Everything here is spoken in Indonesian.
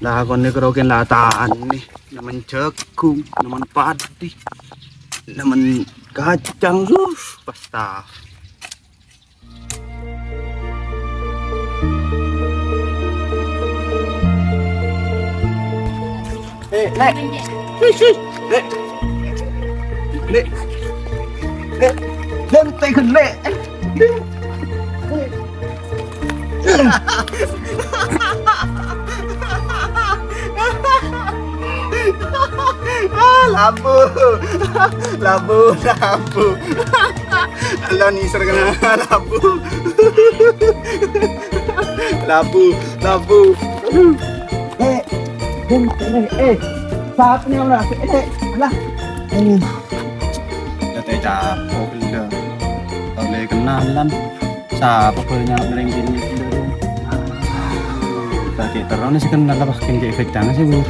Lah kon keroken lataan nih, naman jagung, naman padi, naman kacang, basta. Nek, nek, nek, nek, nek, tekan nek. Lampu, lampu, lampu. Allah ni sergana lampu, lampu, lampu. Saatnya lah, lah. Kita capok dah. Oleh kenalan, siapa punya merengkinnya dulu. Pakai terus sih kenal apa skin efek tangan sih bu.